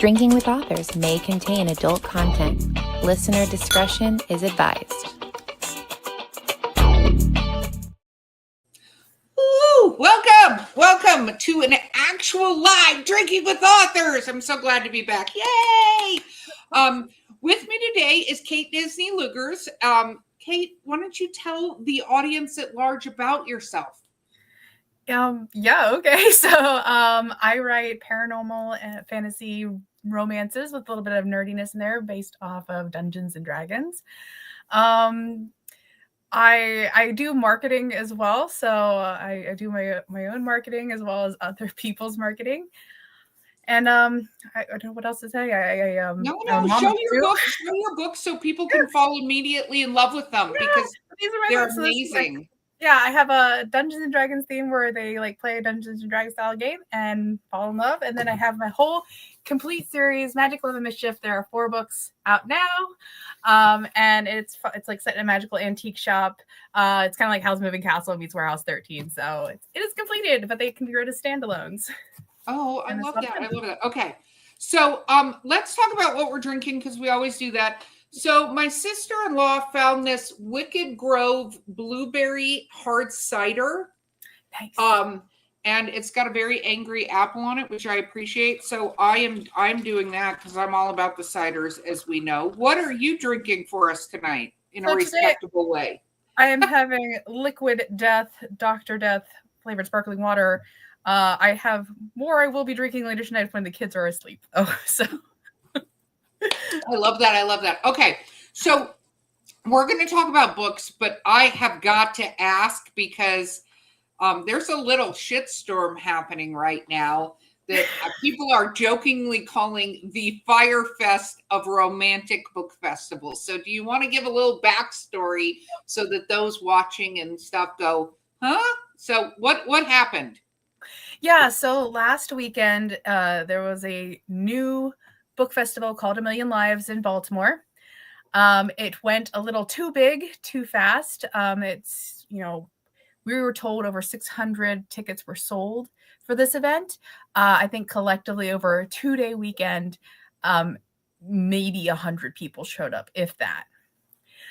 Drinking with Authors may contain adult content. Listener discretion is advised. Ooh, welcome to an actual live Drinking with Authors. I'm so glad to be back. Yay! With me today is Kait Disney-Leugers. Kait, why don't you tell the audience at large about yourself? Okay. So I write paranormal and fantasy romances with a little bit of nerdiness in there based off of Dungeons and Dragons. I do marketing as well. So I do my own marketing as well as other people's marketing. And I don't know what else to say. No, show your books so people can fall immediately in love with them because these are my they're books. amazing. Yeah, I have a Dungeons and Dragons theme where they play a Dungeons and Dragons style game and fall in love. And then I have my whole complete series, Magic, Love, and Mischief. There are 4 books out now. And it's set in a magical antique shop. It's kind of like Howl's Moving Castle meets Warehouse 13. So it is completed, but they can be read as standalones. Oh, I love that. Okay. So let's talk about what we're drinking because we always do that. So my sister-in-law found this Wicked Grove blueberry hard cider. Nice. And it's got a very angry apple on it, which I appreciate. So I'm doing that because I'm all about the ciders, as we know. What are you drinking for us tonight in a respectable way? I am having Liquid Death, Dr. Death flavored sparkling water. I have more I will be drinking later tonight when the kids are asleep. I love that. Okay, so we're going to talk about books, but I have got to ask because there's a little shitstorm happening right now that people are jokingly calling the Fire Fest of romantic book festivals. So do you want to give a little backstory so that those watching and stuff go, huh? So what happened? Yeah, so last weekend there was a new book festival called A Million Lives in Baltimore. It went a little too big, too fast. We were told over 600 tickets were sold for this event. I think collectively over a 2-day weekend, maybe 100 people showed up, if that.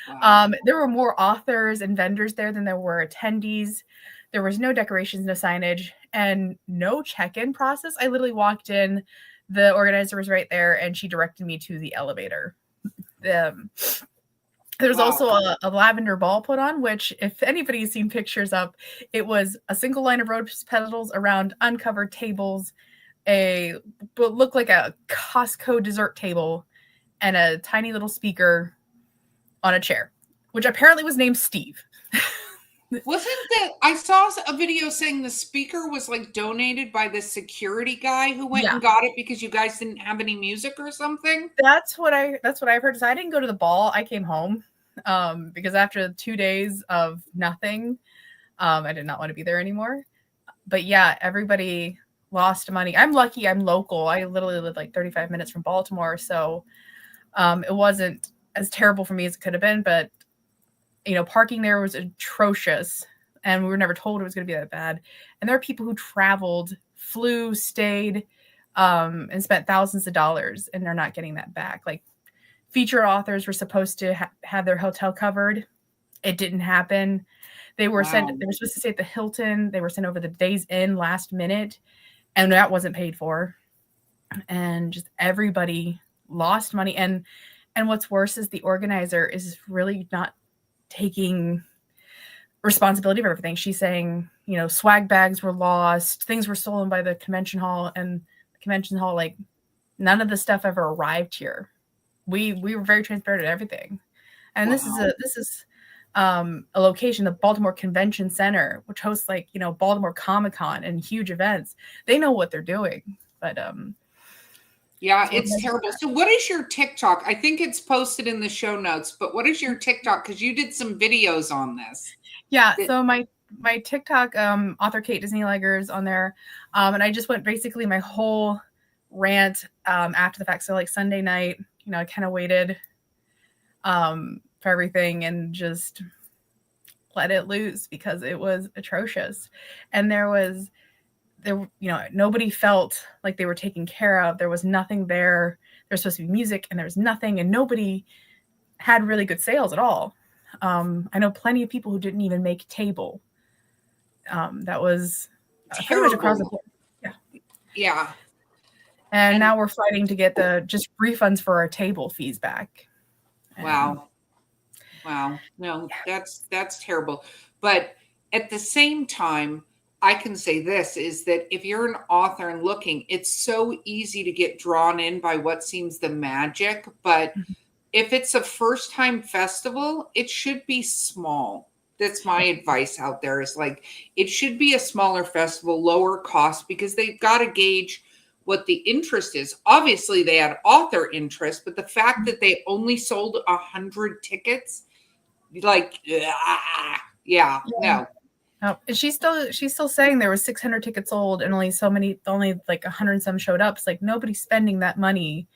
Wow. There were more authors and vendors there than there were attendees. There was no decorations, no signage, and no check-in process. I literally walked in. The organizer was right there, and she directed me to the elevator. There was also a lavender ball put on, which, if anybody's seen pictures of, it was a single line of rose petals around uncovered tables, what looked like a Costco dessert table, and a tiny little speaker on a chair, which apparently was named Steve. I saw a video saying the speaker was donated by the security guy who went and got it because you guys didn't have any music or something? That's what I've heard. So I didn't go to the ball. I came home because after 2 days of nothing, I did not want to be there anymore. But yeah, everybody lost money. I'm lucky I'm local. I literally live 35 minutes from Baltimore. So it wasn't as terrible for me as it could have been, but parking there was atrocious, and we were never told it was going to be that bad. And there are people who traveled, flew, stayed, and spent thousands of dollars, and they're not getting that back. Feature authors were supposed to have their hotel covered. It didn't happen. They were sent. They were supposed to stay at the Hilton. They were sent over the Days Inn last minute, and that wasn't paid for. And just everybody lost money. And what's worse is the organizer is really not taking responsibility for everything. She's saying, swag bags were lost, things were stolen by the convention hall, and the convention hall, none of the stuff ever arrived here. We were very transparent at everything. And this is a location, the Baltimore Convention Center, which hosts Baltimore Comic-Con and huge events. They know what they're doing, but yeah, it's terrible. So what is your TikTok? I think it's posted in the show notes, but what is your TikTok? Because you did some videos on this. Yeah, so my TikTok, author Kait Disney-Leugers on there. And I just went basically my whole rant after the fact. So Sunday night, I kind of waited for everything and just let it loose because it was atrocious. And there was there, nobody felt like they were taken care of. There was nothing there. There's supposed to be music and there was nothing, and nobody had really good sales at all. I know plenty of people who didn't even make table. That was pretty much across the board. Yeah. Yeah. And now we're fighting to get the just refunds for our table fees back. Wow. No, that's terrible. But at the same time, I can say this is that if you're an author and looking, it's so easy to get drawn in by what seems the magic. But if it's a first time festival, it should be small. That's my advice out there, is like, it should be a smaller festival, lower cost, because they've got to gauge what the interest is. Obviously they had author interest, but the fact that they only sold 100 tickets, like, no. Oh, and she's still saying there was 600 tickets sold and only like 100 and some showed up. It's like nobody's spending that money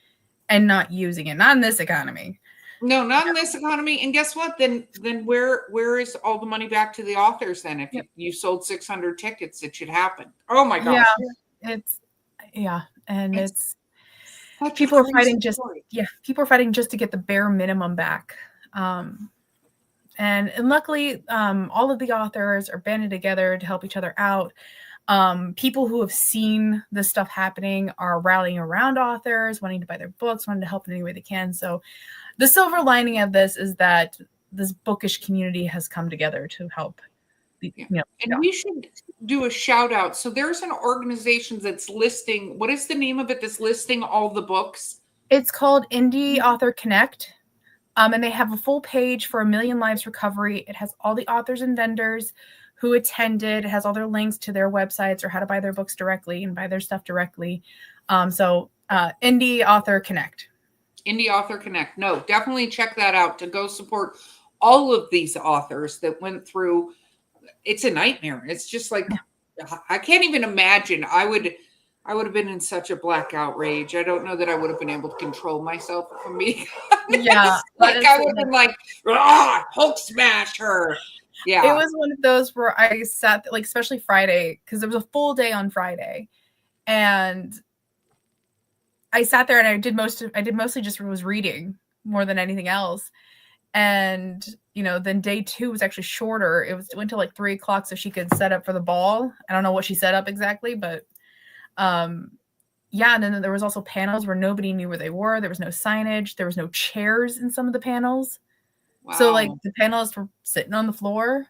and not using it. Not in this economy. No, not in this economy. And guess what? Then where is all the money back to the authors then? If you sold 600 tickets, it should happen. Oh my gosh. It's people are fighting people are fighting just to get the bare minimum back. And luckily, all of the authors are banded together to help each other out. People who have seen this stuff happening are rallying around authors, wanting to buy their books, wanting to help in any way they can. So the silver lining of this is that this bookish community has come together to help. And we should do a shout out. So there's an organization that's listing, what is the name of it that's listing all the books? It's called Indie Author Connect. And they have a full page for 1,000,000 Lives Recovery. It has all the authors and vendors who attended. It has all their links to their websites or how to buy their books directly and buy their stuff directly. So Indie Author Connect. Indie Author Connect. No, definitely check that out to go support all of these authors that went through. It's a nightmare. It's just like, I can't even imagine. I would have been in such a blackout rage. I don't know that I would have been able to control myself from me. Yeah. Like I would have been like, Hulk smash her. Yeah. It was one of those where I sat, like, especially Friday, because there was a full day on Friday. And I sat there and I did mostly just was reading more than anything else. And, then day 2 was actually shorter. It went till like 3:00 so she could set up for the ball. I don't know what she set up exactly, but and then there was also panels where nobody knew where they were. There was no signage. There was no chairs in some of the panels. Wow. So like the panelists were sitting on the floor.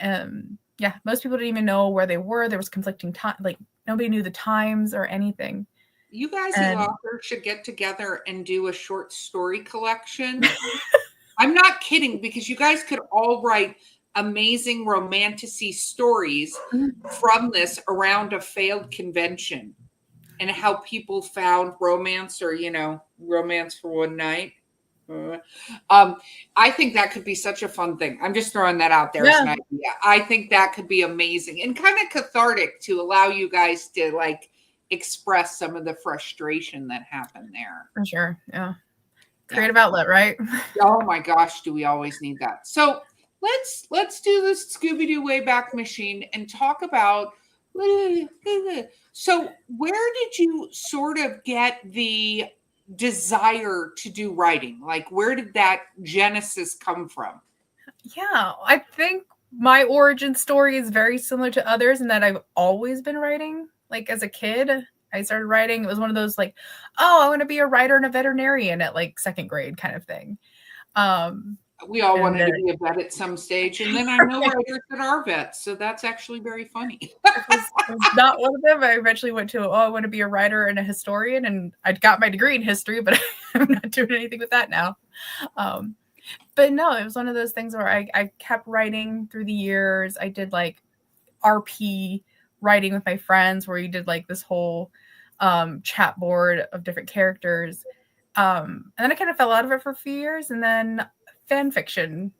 Most people didn't even know where they were. There was conflicting time. Like nobody knew the times or anything. You guys as authors should get together and do a short story collection. I'm not kidding, because you guys could all write amazing romantic-y stories from this around a failed convention and how people found romance, or romance for one night. I think that could be such a fun thing. I'm just throwing that out there as an idea. I think that could be amazing and kind of cathartic to allow you guys to like express some of the frustration that happened there. For sure. Yeah. Creative outlet, right? Oh my gosh, do we always need that? So let's do this Scooby-Doo Wayback Machine and talk about. So where did you sort of get the desire to do writing? Like, where did that genesis come from? Yeah, I think my origin story is very similar to others in that I've always been writing. Like as a kid, I started writing. It was one of those like, I want to be a writer and a veterinarian at like 2nd grade kind of thing. We all wanted to be a vet at some stage. And then I know writers that are vets. So that's actually very funny. it was not one of them. I eventually went to, I want to be a writer and a historian. And I got my degree in history, but I'm not doing anything with that now. But no, it was one of those things where I kept writing through the years. I did like RP writing with my friends where you did like this whole chat board of different characters. And then I kind of fell out of it for a few years. And then fan fiction.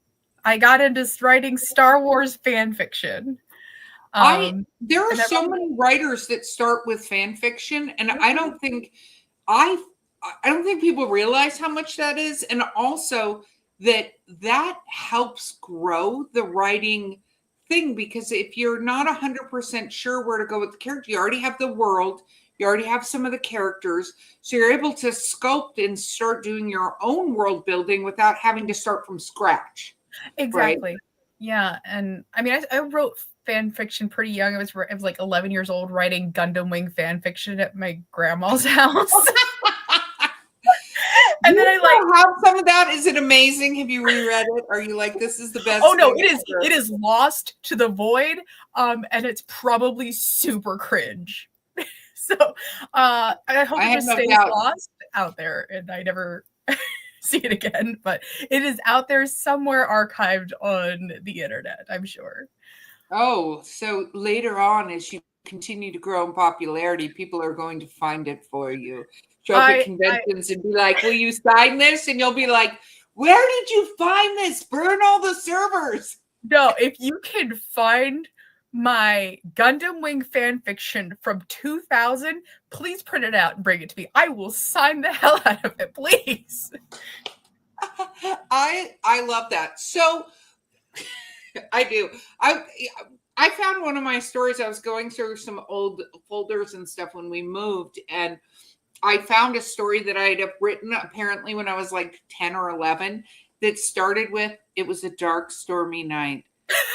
I got into writing Star Wars fan fiction. There are so many writers that start with fan fiction, and I don't think people realize how much that is, and also that helps grow the writing thing, because if you're not 100% sure where to go with the character, you already have the world, you already have some of the characters, so you're able to sculpt and start doing your own world building without having to start from scratch. Exactly. Right? Yeah, and I mean, I wrote fan fiction pretty young. I was like 11 years old writing Gundam Wing fan fiction at my grandma's house. And then I like have some of that. Is it amazing? Have you reread it? Are you like, this is the best? Oh no, it is lost to the void, and it's probably super cringe. So I hope it just stays lost out there and I never see it again, but it is out there somewhere archived on the internet, I'm sure. Oh, so later on, as you continue to grow in popularity, people are going to find it for you. Show up at conventions and be like, will you sign this? And you'll be like, where did you find this? Burn all the servers. No, if you can find my Gundam Wing fan fiction from 2000, please print it out and bring it to me. I will sign the hell out of it, please. I love that. So I do. I found one of my stories. I was going through some old folders and stuff when we moved, and I found a story that I had written apparently when I was like 10 or 11 that started with, it was a dark, stormy night.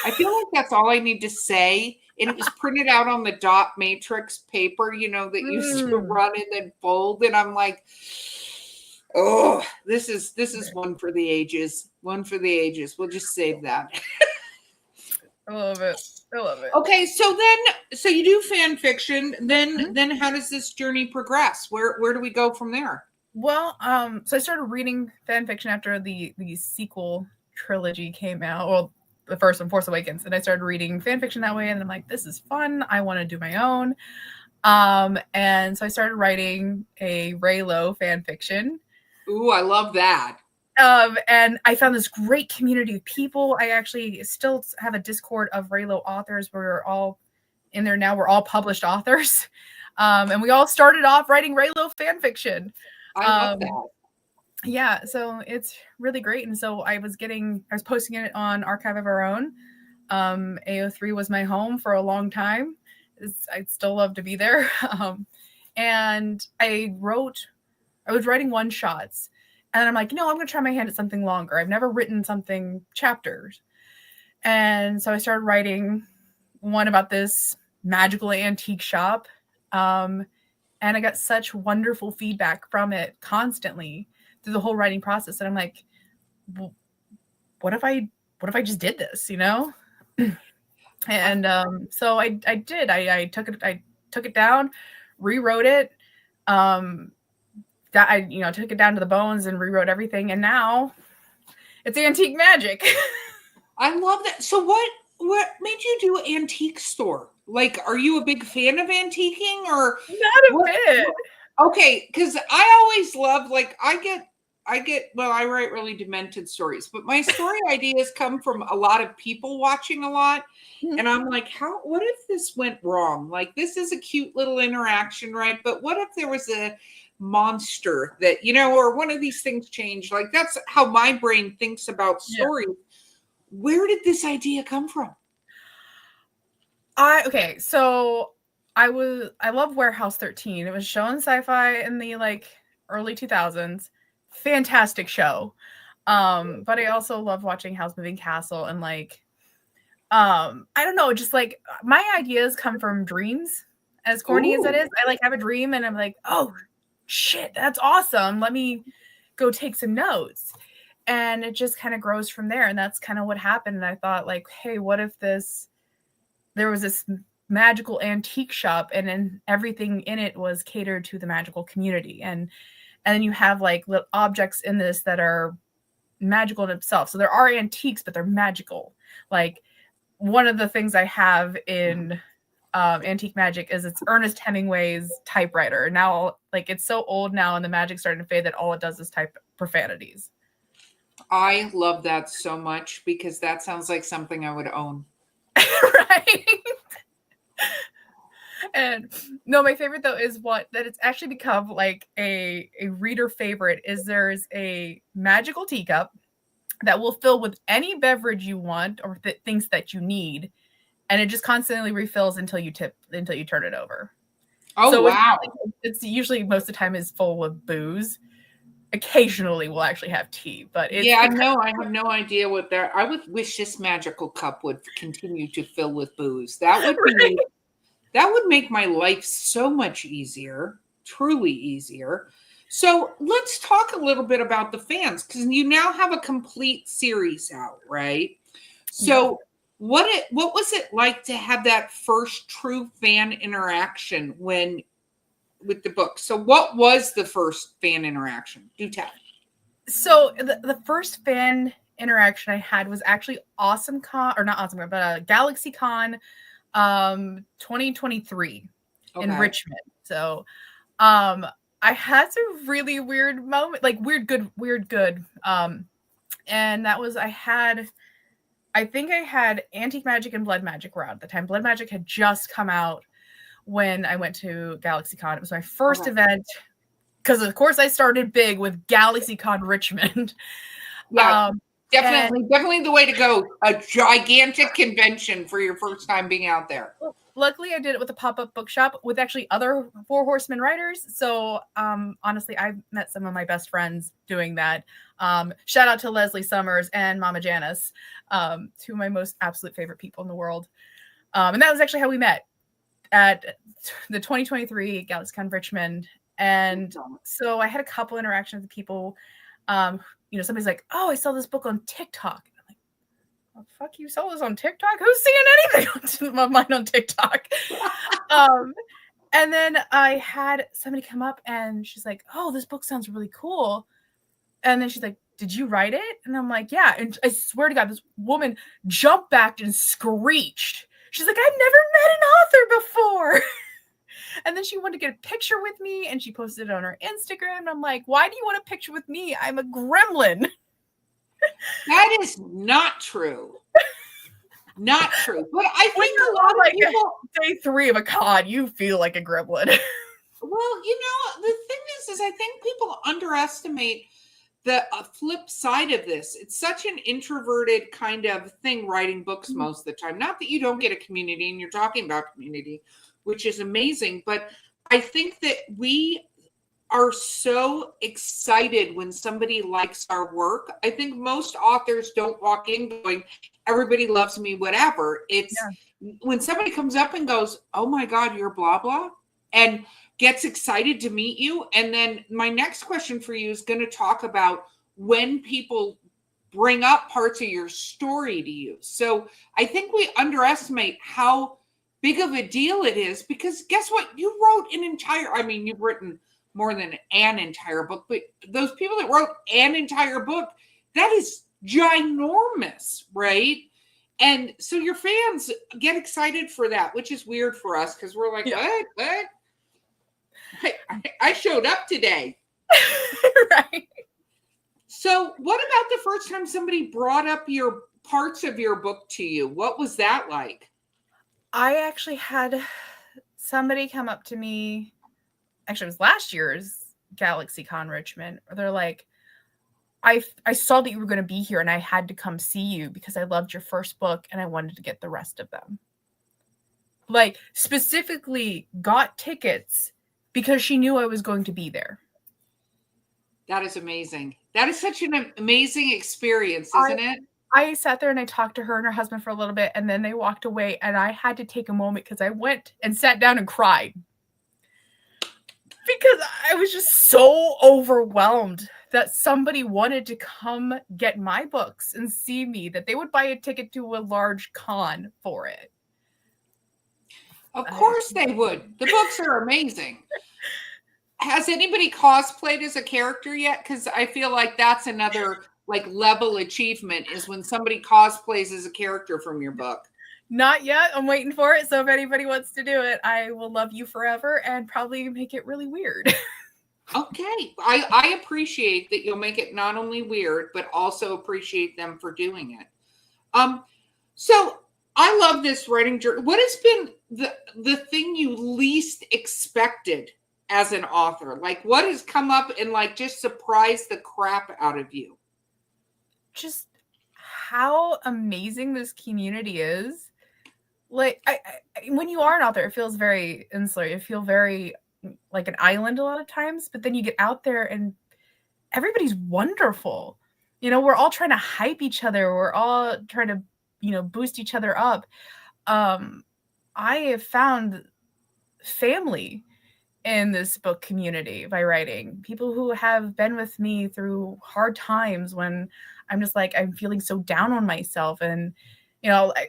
I feel like that's all I need to say. And it was printed out on the dot matrix paper, you know, that used to run and then fold. And I'm like, oh, this is one for the ages. One for the ages. We'll just save that. I love it. I love it. Okay, so you do fan fiction. Then how does this journey progress? Where do we go from there? Well, so I started reading fan fiction after the sequel trilogy came out. Well, the first one, Force Awakens, and I started reading fan fiction that way. And I'm like, this is fun. I want to do my own. And so I started writing a Reylo fan fiction. Ooh, I love that. And I found this great community of people. I actually still have a Discord of Reylo authors. We're all in there now. We're all published authors. And we all started off writing Reylo fan fiction. I love that. Yeah, so it's really great. And so I was posting it on Archive of Our Own. AO3 was my home for a long time. I'd still love to be there. And I was writing one shots. And I'm like, no, I'm going to try my hand at something longer. I've never written something chapters. And so I started writing one about this magical antique shop. And I got such wonderful feedback from it constantly through the whole writing process. And I'm like, well, what if I just did this, you know? And so I did. I took it down, rewrote it. That I took it down to the bones and rewrote everything, and now it's antique magic. I love that. So what made you do antique store? Like, are you a big fan of antiquing or not a bit? Okay, because I always love, like, I write really demented stories, but my story ideas come from a lot of people watching a lot. And I'm like, what if this went wrong? Like, this is a cute little interaction, right? But what if there was a monster that, or one of these things changed? Like, that's how my brain thinks about stories. Yeah. Where did this idea come from? So I love Warehouse 13. It was shown Sci-Fi in the early 2000s. Fantastic show. But I also love watching Howl's Moving Castle and I don't know, just my ideas come from dreams, as corny as it is. I have a dream and I'm like, oh shit, that's awesome. Let me go take some notes. And it just kind of grows from there. And that's kind of what happened. And I thought hey, what if there was this magical antique shop and then everything in it was catered to the magical community. And then you have little objects in this that are magical in themselves. So there are antiques, but they're magical. One of the things I have in antique magic is it's Ernest Hemingway's typewriter. Now, it's so old now and the magic's starting to fade that all it does is type profanities. I love that so much because that sounds like something I would own. Right? And no, my favorite though is that it's actually become a reader favorite is there's a magical teacup that will fill with any beverage you want or things that you need. and it just constantly refills until you turn it over. Oh, so wow. It's usually most of the time is full of booze. Occasionally we'll actually have tea, but it's I have no idea what that. I would wish this magical cup would continue to fill with booze. That would be that would make my life so much easier, truly easier. So let's talk a little bit about the fans, because you now have a complete series out, right? So what was it like to have that first true fan interaction with the book? So what was the first fan interaction? Do tell. So the first fan interaction I had was actually AwesomeCon, or not AwesomeCon, but GalaxyCon 2023 in Richmond. So I had some really weird moment, like weird good. And that was I think I had Antique Magic and Blood Magic were out at the time. Blood Magic had just come out when I went to GalaxyCon. It was my first event, because of course I started big with GalaxyCon Richmond. Yeah, definitely the way to go. A gigantic convention for your first time being out there. Luckily, I did it with a pop-up bookshop with actually other Four Horsemen writers. So honestly, I've met some of my best friends doing that. Shout out to Leslie Summers and Mama Janice, two of my most absolute favorite people in the world. And that was actually how we met at the 2023 GalaxyCon Richmond. And so I had a couple interactions with people. Somebody's like, "Oh, I saw this book on TikTok." Oh, fuck, you saw this on TikTok? Who's seeing anything of mine on TikTok? And then I had somebody come up and she's like, "Oh, this book sounds really cool." And then she's like, "Did you write it?" And I'm like, "Yeah." And I swear to God, this woman jumped back and screeched. She's like, "I've never met an author before." And then she wanted to get a picture with me and she posted it on her Instagram. And I'm like, "Why do you want a picture with me? I'm a gremlin." That is not true. Not true. But I think a lot of people, day 3 of a con, you feel like a gremlin. Well, the thing is I think people underestimate the flip side of this. It's such an introverted kind of thing, writing books most of the time. Not that you don't get a community, and you're talking about community, which is amazing, but I think that we are so excited when somebody likes our work. I think most authors don't walk in going, "Everybody loves me," whatever. It's when somebody comes up and goes, "Oh my God, you're blah, blah," and gets excited to meet you. And then my next question for you is going to talk about when people bring up parts of your story to you. So I think we underestimate how big of a deal it is, because guess what? You wrote you've written more than an entire book, but those people that wrote an entire book, that is ginormous, right? And so your fans get excited for that, which is weird for us because we're like, what? I showed up today. Right. So what about the first time somebody brought up your parts of your book to you? What was that like? I actually had somebody come up to me. Actually, it was last year's GalaxyCon Richmond. They're like, I saw that you were going to be here and I had to come see you because I loved your first book and I wanted to get the rest of them. Like, specifically got tickets because she knew I was going to be there. That is amazing. That is such an amazing experience, isn't it? I sat there and I talked to her and her husband for a little bit, and then they walked away, and I had to take a moment because I went and sat down and cried. Because I was just so overwhelmed that somebody wanted to come get my books and see me, that they would buy a ticket to a large con for it. Of course they would. The books are amazing. Has anybody cosplayed as a character yet? Because I feel like that's another level achievement, is when somebody cosplays as a character from your book. Not yet. I'm waiting for it. So if anybody wants to do it, I will love you forever and probably make it really weird. Okay. I appreciate that you'll make it not only weird, but also appreciate them for doing it. So I love this writing journey. What has been the thing you least expected as an author? Like, what has come up and just surprised the crap out of you? Just how amazing this community is. like when you are an author, it feels very insular. You feel very like an island a lot of times, but then you get out there and everybody's wonderful. We're all trying to hype each other. We're all trying to, boost each other up. I have found family in this book community by writing. People who have been with me through hard times when I'm just like, I'm feeling so down on myself. And,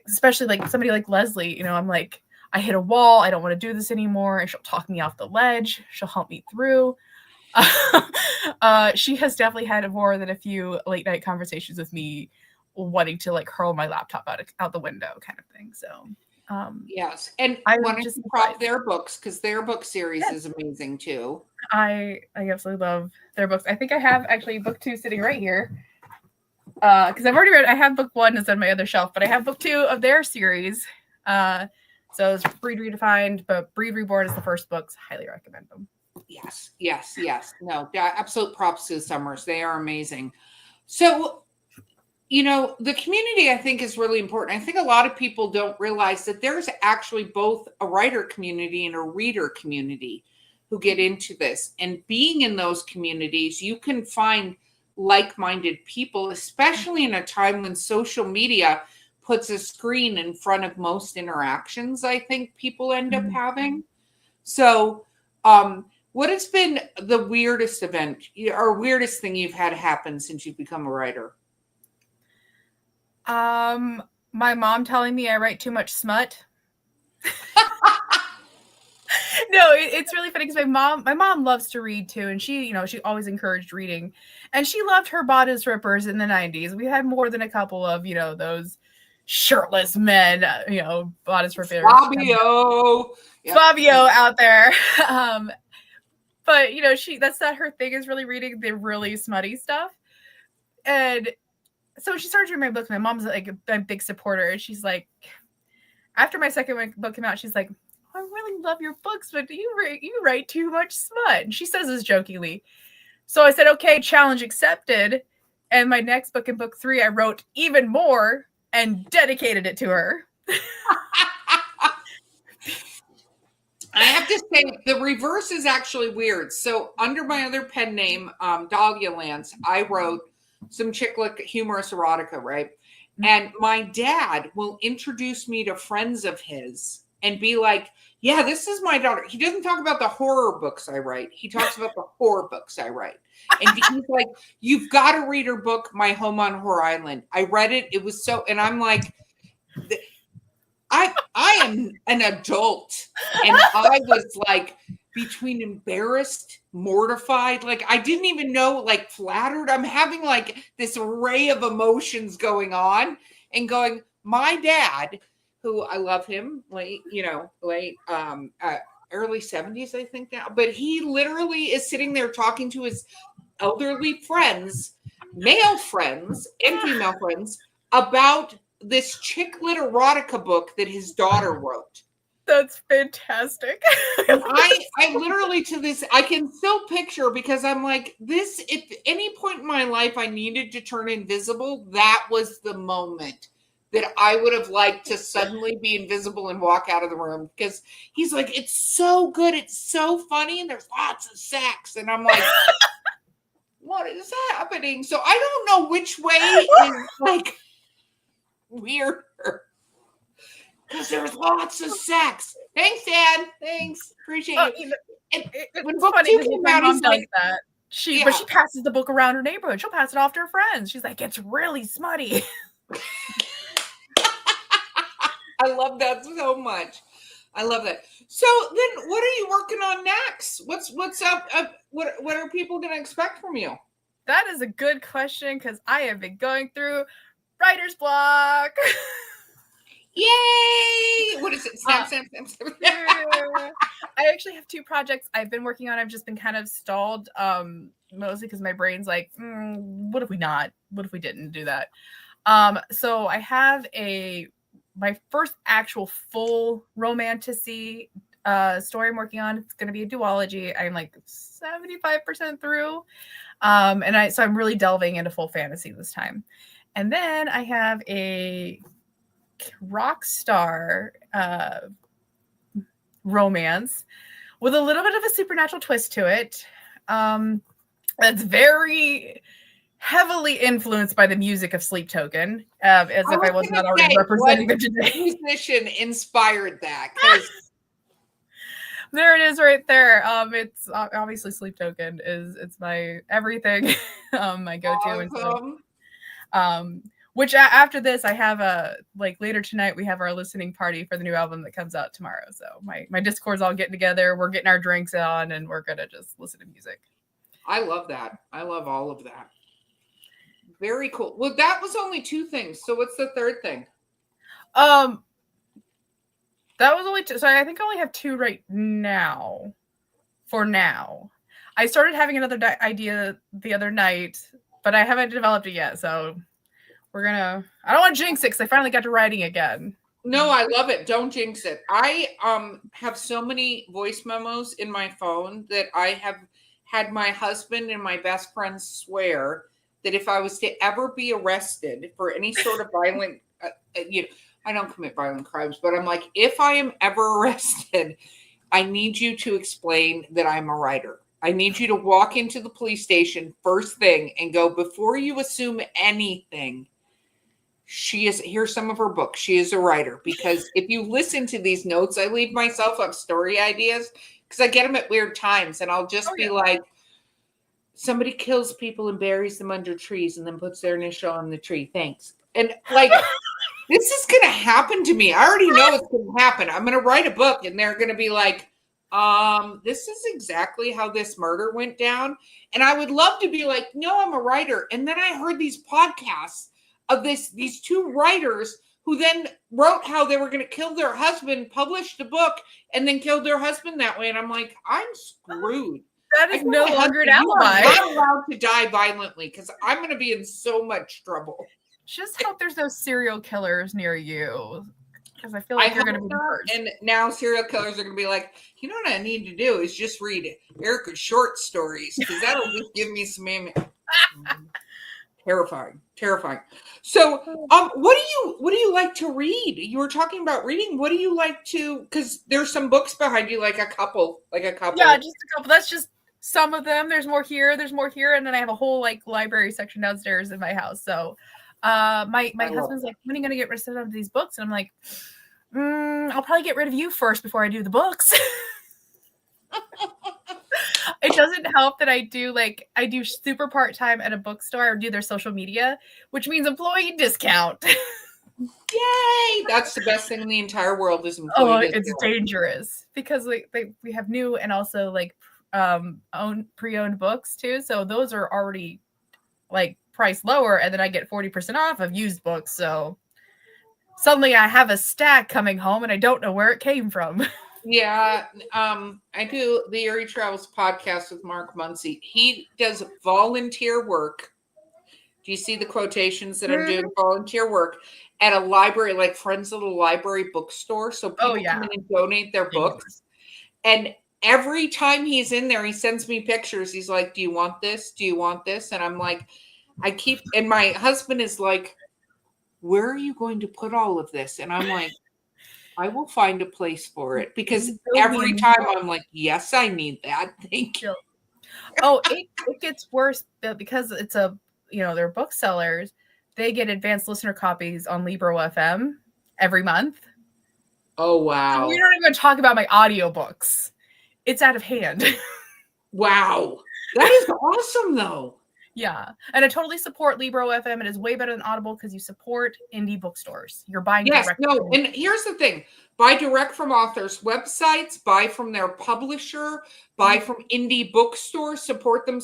especially like somebody like Leslie, I'm like, I hit a wall. I don't want to do this anymore. And she'll talk me off the ledge. She'll help me through. She has definitely had more than a few late night conversations with me wanting to like hurl my laptop out the window kind of thing. So yes. And I want to just prop their books because their book series is amazing too. I absolutely love their books. I think I have actually book 2 sitting right here. Because I've already read, I have book 1 is on my other shelf, but I have book 2 of their series. So it's Breed Redefined, but Breed Reborn is the first books. Highly recommend them. Yes. No, absolute props to the Summers. They are amazing. So, the community I think is really important. I think a lot of people don't realize that there's actually both a writer community and a reader community who get into this. And being in those communities, you can find like-minded people, especially in a time when social media puts a screen in front of most interactions I think people end up having. So, what has been the weirdest event or weirdest thing you've had happen since you've become a writer? My mom telling me I write too much smut. No, it's really funny because my mom loves to read too, and she always encouraged reading, and she loved her bodice rippers in the 90s. We had more than a couple of those shirtless men, bodice rippers. Fabio out there. But that's not her thing, is really reading the really smutty stuff. And so she started reading my books. My mom's like a big supporter, and she's like, after my second book came out, she's like, I really love your books, but you write too much smut. And she says this jokingly. So I said, okay, challenge accepted. And my next book, in book 3, I wrote even more and dedicated it to her. I have to say the reverse is actually weird. So under my other pen name, Dahlia Lance, I wrote some chick lit humorous erotica, right? And my dad will introduce me to friends of his and be like, yeah, this is my daughter. He doesn't talk about the horror books I write. He talks about the horror books I write. And he's like, you've got to read her book, My Home on Horror Island. I read it. It was so, and I'm like, I am an adult. And I was like between embarrassed, mortified. Like I didn't even know, like flattered. I'm having like this array of emotions going on and going, my dad, who I love him, early 70s, I think now, but he literally is sitting there talking to his elderly friends, male friends and female friends, about this chick lit erotica book that his daughter wrote. That's fantastic. And I literally to this, I can still picture, because I'm like, this, if any point in my life I needed to turn invisible, that was the moment that I would have liked to suddenly be invisible and walk out of the room, because he's like, it's so good. It's so funny. And there's lots of sex. And I'm like, what is happening? So I don't know which way is like weirder, because there's lots of sex. Thanks, Dad. Thanks. Appreciate it. When book funny 2 came out, he's like, that. But she passes the book around her neighborhood. She'll pass it off to her friends. She's like, it's really smutty. I love that so much. I love that. So then what are you working on next? What's up? What are people going to expect from you? That is a good question, because I have been going through writer's block. Yay! What is it? Snap. I actually have 2 projects I've been working on. I've just been kind of stalled, mostly because my brain's like, what if we not? What if we didn't do that? So I have my first actual full romantasy story I'm working on. It's going to be a duology. I'm like 75% through. So I'm really delving into full fantasy this time. And then I have rock star romance with a little bit of a supernatural twist to it. That's very heavily influenced by the music of Sleep Token, as if I was not already representing them today. Musician inspired that? Because there it is, right there. It's obviously Sleep Token it's my everything, my go-to. awesome. And so, which after this, I have later tonight we have our listening party for the new album that comes out tomorrow. So my Discord's all getting together. We're getting our drinks on, and we're gonna just listen to music. I love that. I love all of that. Very cool. Well, that was only 2 things. So what's the third thing? That was only 2. So I think I only have 2 right now. For now, I started having another idea the other night, but I haven't developed it yet. So we're gonna. I don't want to jinx it because I finally got to writing again. No, I love it. Don't jinx it. I have so many voice memos in my phone that I have had my husband and my best friend swear that if I was to ever be arrested for any sort of violent, I don't commit violent crimes, but I'm like, if I am ever arrested, I need you to explain that I'm a writer. I need you to walk into the police station first thing and go, before you assume anything, here's some of her books. She is a writer. Because if you listen to these notes, I leave myself up story ideas because I get them at weird times, and I'll just be like, somebody kills people and buries them under trees and then puts their initial on the tree. Thanks. And like, this is going to happen to me. I already know it's going to happen. I'm going to write a book and they're going to be like, this is exactly how this murder went down. And I would love to be like, no, I'm a writer. And then I heard these podcasts of these 2 writers who then wrote how they were going to kill their husband, published a book, and then killed their husband that way. And I'm like, I'm screwed. That is no longer an alibi. You are not allowed to die violently because I'm going to be in so much trouble. Just hope there's no serial killers near you, because I feel like you're going to be the first. And now serial killers are going to be like, you know what I need to do is just read Erica's short stories because that'll just give me some terrifying. So, what do you like to read? You were talking about reading. What do you like to? Because there's some books behind you, like a couple. Yeah, just a couple. That's just some of them. There's more here, and then I have a whole library section downstairs in my house. So my husband's like, when are you gonna get rid of some of these books? And I'm like, I'll probably get rid of you first before I do the books. It doesn't help that I do super part-time at a bookstore or do their social media, which means employee discount. Yay! That's the best thing in the entire world is employee discount. It's dangerous because we have new and also pre-owned books too. So those are already priced lower, and then I get 40% off of used books. So suddenly I have a stack coming home and I don't know where it came from. Yeah, I do the Erie Travels podcast with Mark Muncy. He does volunteer work. Do you see the quotations that I'm doing? Volunteer work at a library, like Friends of the Library bookstore. So people come in and donate their books. And every time he's in there, he sends me pictures. He's like, do you want this? Do you want this? And I'm like, and my husband is like, where are you going to put all of this? And I'm like, I will find a place for it, because every time I'm like, yes, I need that. Thank you. Oh, it gets worse because it's they're booksellers. They get advanced listener copies on Libro FM every month. Oh, wow. So we don't even talk about my audiobooks. It's out of hand. Wow. That is awesome, though. Yeah. And I totally support Libro FM. It is way better than Audible because you support indie bookstores. You're buying direct. No, and here's the thing. Buy direct from authors' websites, buy from their publisher, buy from indie bookstores, support them.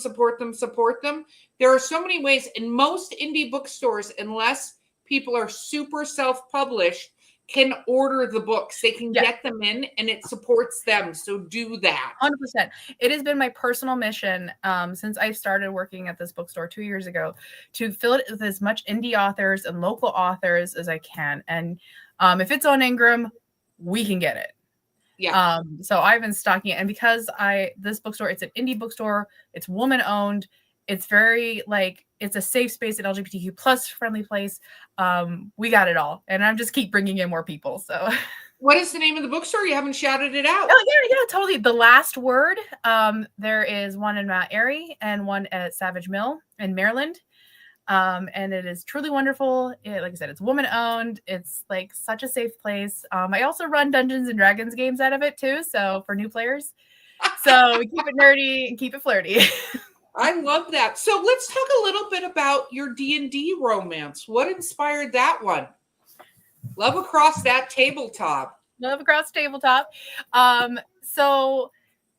There are so many ways. In most indie bookstores, unless people are super self-published, can order the books. They can get them in, and it supports them. So do that. 100%. It has been my personal mission since I started working at this bookstore 2 years ago to fill it with as much indie authors and local authors as I can. And if it's on Ingram, we can get it. Yeah. So I've been stocking it. And because this bookstore, it's an indie bookstore, it's woman owned, It's very like it's a safe space, an LGBTQ plus friendly place. We got it all, and I'm just keep bringing in more people. So, What is the name of the bookstore? You haven't shouted it out. oh yeah, totally. The Last Word. There is one in Mount Airy and one at Savage Mill in Maryland. And it is truly wonderful. Like I said, it's woman owned. It's like such a safe place. I also run Dungeons and Dragons games out of it too. So for new players, so we keep it nerdy and keep it flirty. I love that. So let's talk a little bit about your D&D romance. What inspired that one? Love Across That Tabletop. Love Across Tabletop. So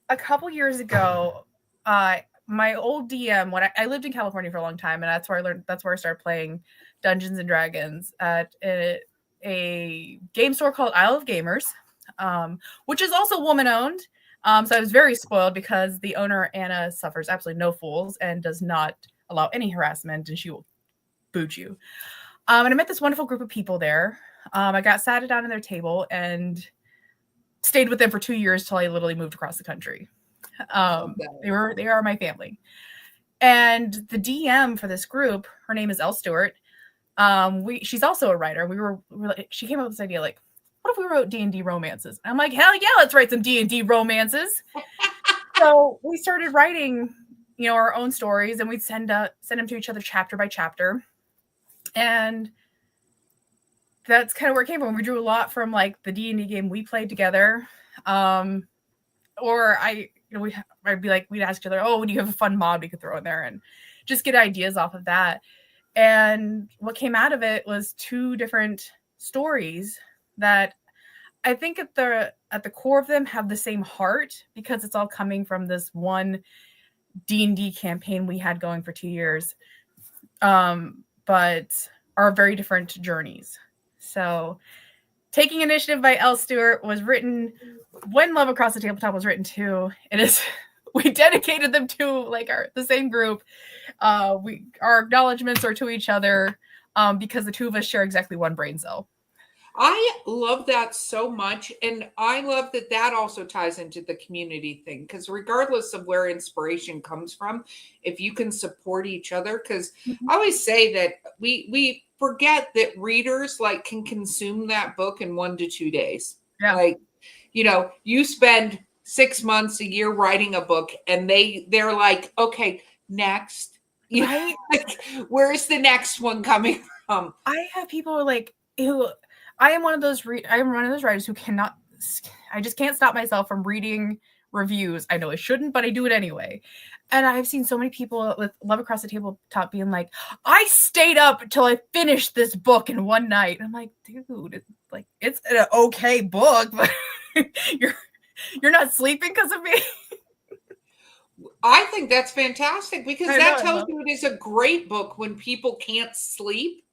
a couple years ago, my old DM, when I lived in California for a long time, and that's where I started playing Dungeons and Dragons at a game store called Isle of Gamers, which is also woman owned. So I was very spoiled because the owner, Anna, suffers absolutely no fools and does not allow any harassment, and she will boot you. And I met this wonderful group of people there. I got sat down at their table and stayed with them for 2 years till I literally moved across the country. They are my family. And the DM for this group, her name is Elle Stewart. She's also a writer. She came up with this idea like, what if we wrote D&D romances? I'm like, hell yeah, let's write some D&D romances. So we started writing, our own stories, and we'd send them to each other chapter by chapter. And that's kind of where it came from. We drew a lot from like the D&D game we played together. Or I'd be like, we'd ask each other, oh, do you have a fun mod we could throw in there, and just get ideas off of that. And what came out of it was 2 different stories that I think at the core of them have the same heart, because it's all coming from this one D&D campaign we had going for 2 years, but are very different journeys. So Taking Initiative by Elle Stewart was written when Love Across the Tabletop was written too. We dedicated them to like the same group. Our acknowledgments are to each other because the 2 of us share exactly one brain cell. I love that so much. And I love that also ties into the community thing, because regardless of where inspiration comes from, if you can support each other, because I always say that we forget that readers like can consume that book in 1 to 2 days. Yeah. Like, you spend 6 months, a year writing a book, and they're like, okay, next. Right? Like, where's the next one coming from? I have people like who I am one of those writers who I just can't stop myself from reading reviews. I know I shouldn't, but I do it anyway. And I've seen so many people with Love Across the Tabletop being like, I stayed up until I finished this book in one night. And I'm like, dude, it's an okay book, but you're not sleeping because of me. I think that's fantastic, because that tells you it is a great book when people can't sleep.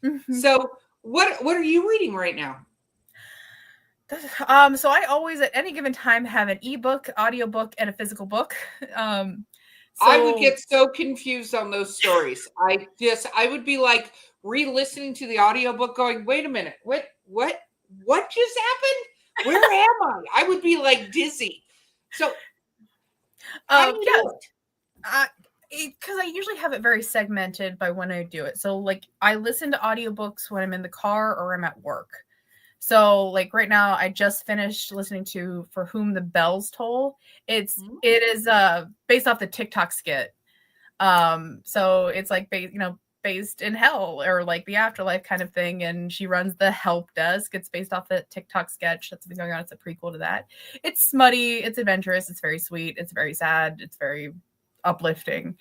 Mm-hmm. So what are you reading right now? So I always at any given time have an ebook, audiobook, and a physical book. I would get so confused on those stories. I would be like re-listening to the audiobook going, wait a minute, what just happened? Where am I? I would be like dizzy. So how do you do it? Because I usually have it very segmented by when I do it. So like I listen to audiobooks when I'm in the car or I'm at work. So like right now I just finished listening to For Whom the Bells Toll. It is based off the TikTok skit. So it's like based in hell or like the afterlife kind of thing, and she runs the help desk. It's based off the TikTok sketch that's been going on. It's a prequel to that. It's smutty, it's adventurous, it's very sweet, it's very sad, it's very uplifting.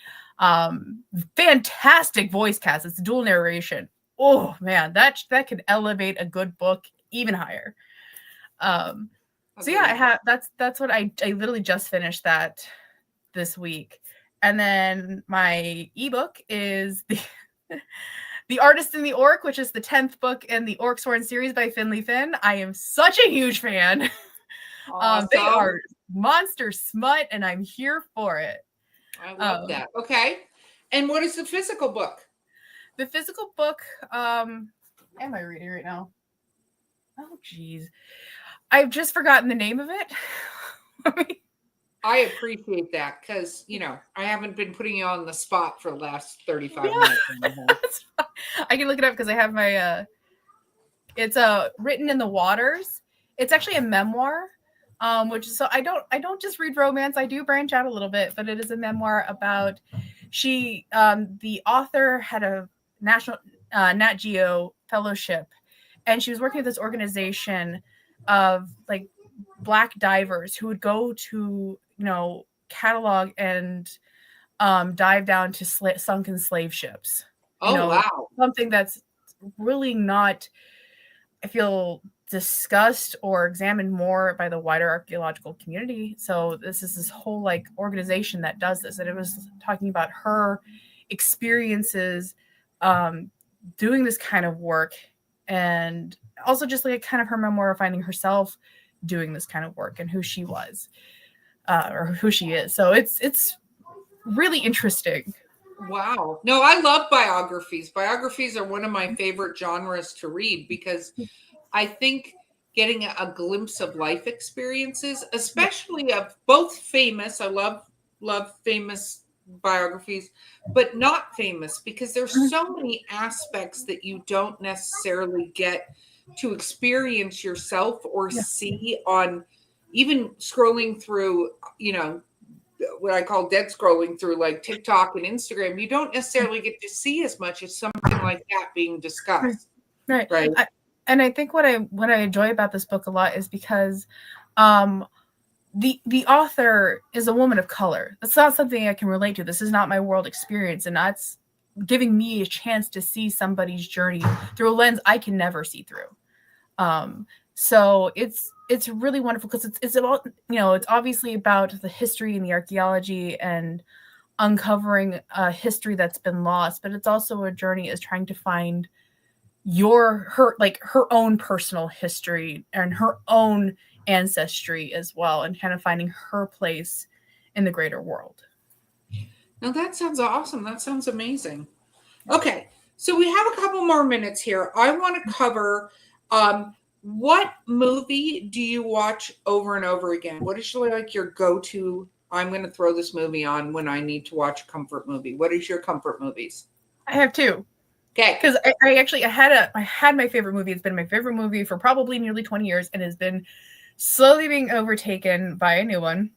Fantastic voice cast. It's dual narration. Oh man, that can elevate a good book even higher. So yeah, I have that's what I literally just finished that this week. And then my ebook is The Artist and the Orc, which is the 10th book in the Orc Sworn series by Finley Finn. I am such a huge fan. Awesome. They are monster smut, and I'm here for it. I love that. Okay. And what is the physical book? The physical book, am I reading right now? Oh, geez. I've just forgotten the name of it. I appreciate that because, I haven't been putting you on the spot for the last 35 Yeah. minutes. Anymore. I can look it up because I have my, it's Written in the Waters. It's actually a memoir, which is, so I don't just read romance. I do branch out a little bit, but it is a memoir about the author had a national Nat Geo fellowship, and she was working with this organization of like Black divers who would go to catalog and dive down to sunken slave ships. Wow. Something that's really not, I feel, discussed or examined more by the wider archaeological community. So this whole like organization that does this, and it was talking about her experiences doing this kind of work, and also just like kind of her memoir of finding herself doing this kind of work and who she was or who she is. So it's really interesting. Wow. No, I love biographies. Biographies are one of my favorite genres to read because I think getting a glimpse of life experiences, especially of both famous, I love famous biographies, but not famous because there's so many aspects that you don't necessarily get to experience yourself or see on even scrolling through, what I call dead scrolling through like TikTok and Instagram. You don't necessarily get to see as much as something like that being discussed. Right. And I think what I enjoy about this book a lot is because the author is a woman of color. That's not something I can relate to. This is not my world experience, and that's giving me a chance to see somebody's journey through a lens I can never see through. So it's really wonderful because it's about, it's obviously about the history and the archaeology and uncovering a history that's been lost, but it's also a journey as trying to find her own personal history and her own ancestry as well, and kind of finding her place in the greater world. Now that sounds awesome. That sounds amazing. Okay, so we have a couple more minutes here. I want to cover what movie do you watch over and over again? What is like your go-to? I'm going to throw this movie on when I need to watch a comfort movie. What is your comfort movies? I have two. Okay. Because I had my favorite movie. It's been my favorite movie for probably nearly 20 years and has been slowly being overtaken by a new one.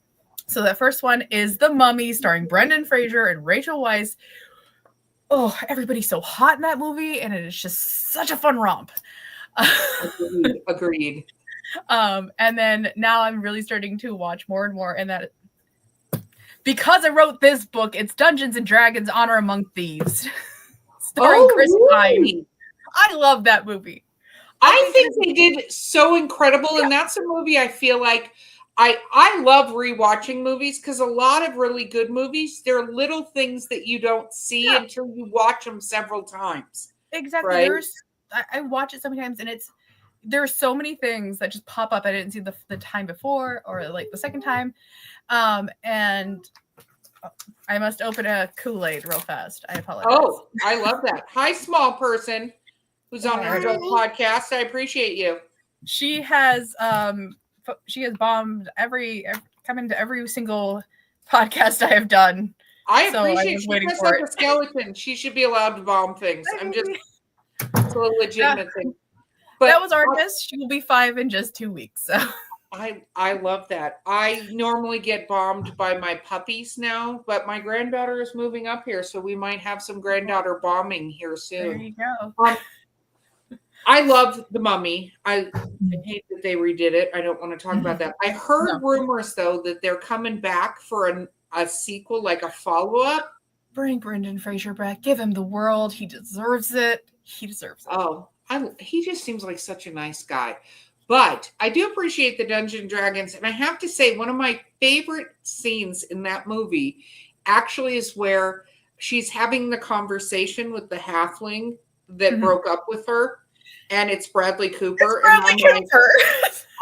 So that first one is The Mummy, starring Brendan Fraser and Rachel Weisz. Oh, everybody's so hot in that movie, and it is just such a fun romp. Agreed. And then now I'm really starting to watch more and more, and that because I wrote this book, it's Dungeons and Dragons: Honor Among Thieves. Starring Chris Pine. I love that movie. I think they did so incredible, and that's a movie I feel like I love rewatching movies because a lot of really good movies, there are little things that you don't see until you watch them several times. Exactly. Right? I watch it sometimes, and there are so many things that just pop up I didn't see the time before or like the second time, and I must open a Kool-Aid real fast. I apologize. Oh, I love that. Hi, small person who's on our podcast. I appreciate you. She has bombed come into every single podcast I have done. I appreciate she looks like a skeleton. She should be allowed to bomb things. It's a legitimate thing. But that was Argus. She will be 5 in just 2 weeks. So. I love that. I normally get bombed by my puppies now, but my granddaughter is moving up here, so we might have some granddaughter bombing here soon. There you go. I love The Mummy. I hate that they redid it. I don't want to talk about that. I heard rumors, though, that they're coming back for a sequel, like a follow-up. Bring Brendan Fraser back. Give him the world. He deserves it. He deserves it. Oh, he just seems like such a nice guy. But I do appreciate the Dungeons and Dragons. And I have to say, one of my favorite scenes in that movie actually is where she's having the conversation with the halfling that broke up with her. And it's Bradley Cooper.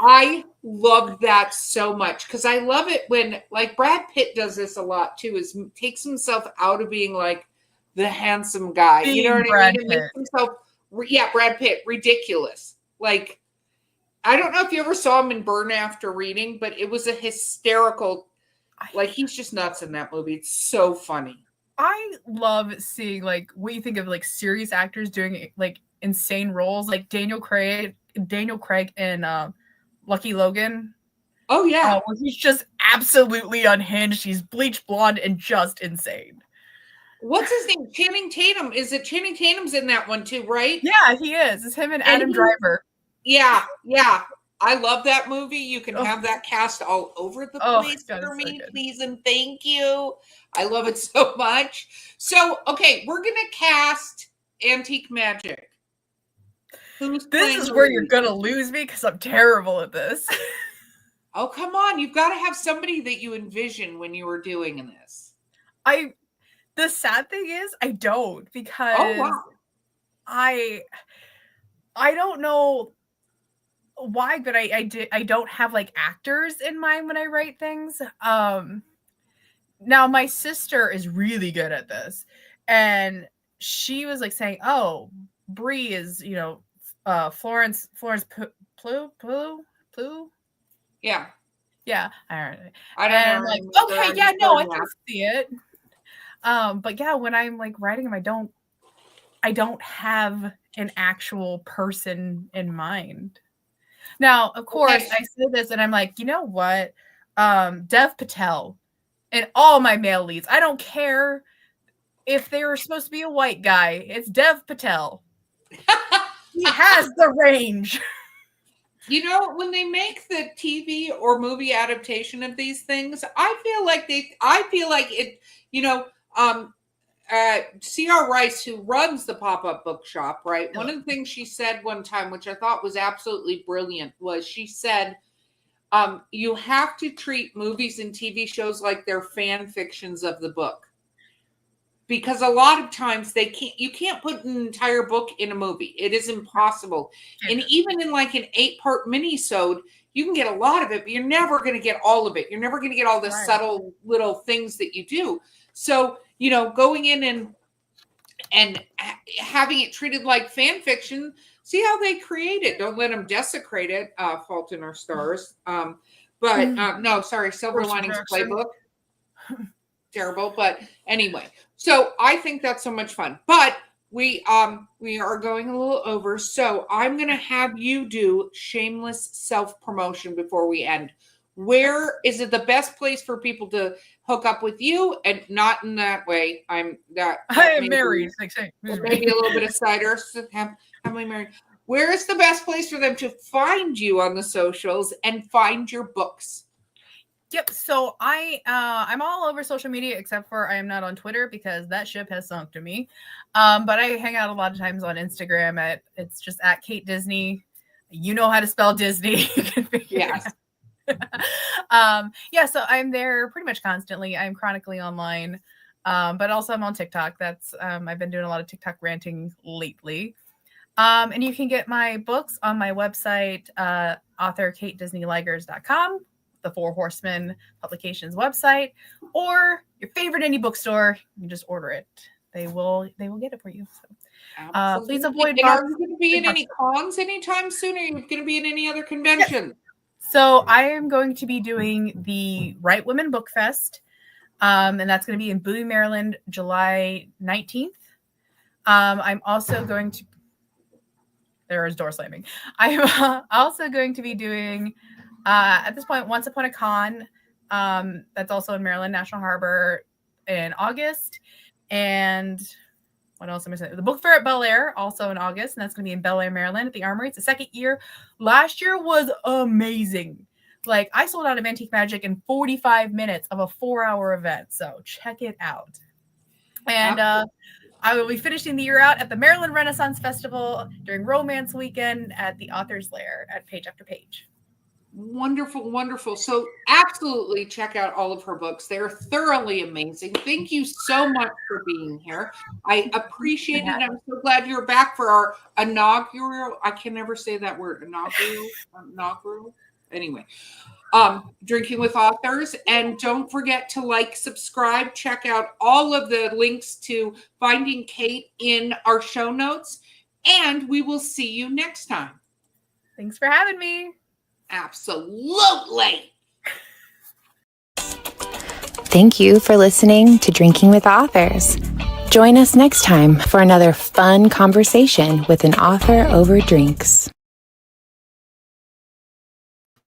I love that so much because I love it when, like, Brad Pitt does this a lot too, is takes himself out of being like the handsome guy. You know what I mean? It makes himself, Brad Pitt, ridiculous. Like, I don't know if you ever saw him in Burn After Reading, but it was a hysterical Like, he's just nuts in that movie. It's so funny. I love seeing like what you think of like serious actors doing like insane roles, like Daniel Craig in Lucky Logan. Oh yeah, Where he's just absolutely unhinged. He's bleach blonde and just insane. what's his name? Channing Tatum. Is it Channing Tatum's in that one too, right? Yeah, he is. It's him and Adam Driver. Yeah. I love that movie. You can have that cast all over the place for me, please and thank you. I love it so much. So, okay, we're going to cast Antique Magic. This is where you're going to lose me because I'm terrible at this. Oh, come on. You've got to have somebody that you envision when you were doing this. The sad thing is I don't, because I don't know why, but I don't have like actors in mind when I write things. Now my sister is really good at this, and she was like saying, "Oh, Bree is, Florence Pugh." Yeah. I don't know. And like, okay, yeah, no, I can see it. But yeah, when I'm like writing them, I don't have an actual person in mind. Now, of course, I say this and I'm like, you know what? Dev Patel and all my male leads. I don't care if they were supposed to be a white guy. It's Dev Patel. He has the range. You know, when they make the TV or movie adaptation of these things, I feel like it, C.R. Rice, who runs the pop-up bookshop, right? One of the things she said one time, which I thought was absolutely brilliant, was she said, you have to treat movies and TV shows like they're fan fictions of the book. Because a lot of times you can't put an entire book in a movie. It is impossible. And even in like an 8-part mini-sode, you can get a lot of it, but you're never going to get all of it. You're never going to get all the subtle little things that you do. So, going in and having it treated like fan fiction, see how they create it. Don't let them desecrate it. Fault in Our Stars. No, sorry, Silver Linings Playbook. Terrible, but anyway. So I think that's so much fun. But we are going a little over, so I'm going to have you do shameless self-promotion before we end. Where is it the best place for people to hook up with you? And not in that way. I am married. Maybe a little bit of cider. Happily married. Where is the best place for them to find you on the socials and find your books? Yep. So I'm all over social media except for I am not on Twitter because that ship has sunk to me. But I hang out a lot of times on Instagram it's just at Kait Disney. You know how to spell Disney. Yes. So I'm there pretty much constantly. I'm chronically online. But also I'm on TikTok. That's I've been doing a lot of TikTok ranting lately. And you can get my books on my website, author KaitDisney-Leugers.com. The Four Horsemen Publications website, or your favorite indie bookstore. You can just order it. They will get it for you. So, please avoid. Are you going to be in any cons anytime soon? Or are you going to be in any other convention? So I am going to be doing the Right Women Book Fest, and that's going to be in Bowie, Maryland, July 19th. I'm also going to. There is door slamming. I'm also going to be doing. At this point, Once Upon a Con, that's also in Maryland, National Harbor in August. And what else am I saying? The Book Fair at Bel Air, also in August, and that's going to be in Bel Air, Maryland at the Armory. It's the second year. Last year was amazing. Like, I sold out of Antique Magic in 45 minutes of a 4-hour event. So check it out. And I will be finishing the year out at the Maryland Renaissance Festival during Romance Weekend at the Author's Lair at Page After Page. Wonderful, wonderful. So absolutely check out all of her books. They're thoroughly amazing. Thank you so much for being here. I appreciate it. I'm so glad you're back for our inaugural. I can never say that word. Inaugural. Anyway, Drinking with Authors. And don't forget to subscribe, check out all of the links to finding Kait in our show notes. And we will see you next time. Thanks for having me. Absolutely. Thank you for listening to Drinking with Authors. Join us next time for another fun conversation with an author over drinks.